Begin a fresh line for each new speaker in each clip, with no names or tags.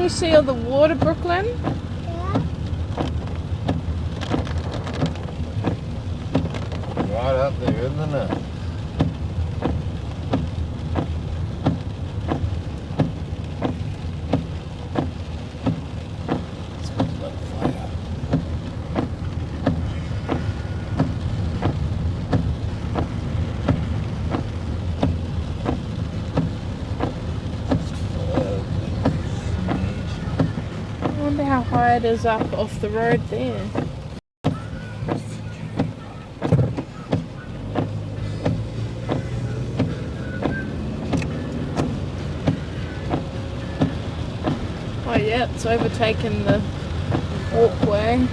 you see all the water, Brooklyn?
Yeah.
Right up there, isn't it?
I wonder how high it is up off the road there. Oh yeah, it's overtaken the walkway.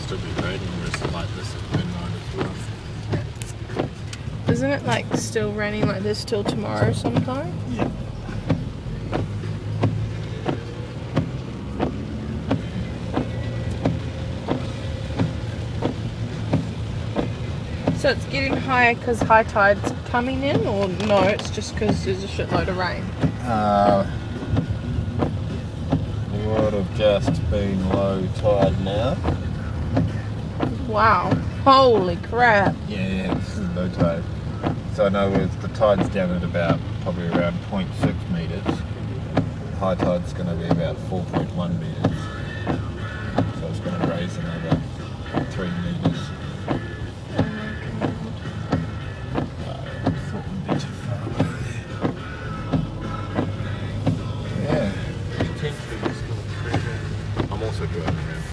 Still be raining rest like this at midnight as well.
Isn't it like still raining like this till tomorrow sometime?
Yeah.
So it's getting higher because high tide's coming in, or no, it's just because there's a shitload of rain?
Would have just been low tide now.
Wow. Holy crap.
Yeah, it's low tide. So in other words, the tide's down at about probably around 0.6 metres. High tide's going to be about 4.1 metres. So it's going to raise another 3 metres.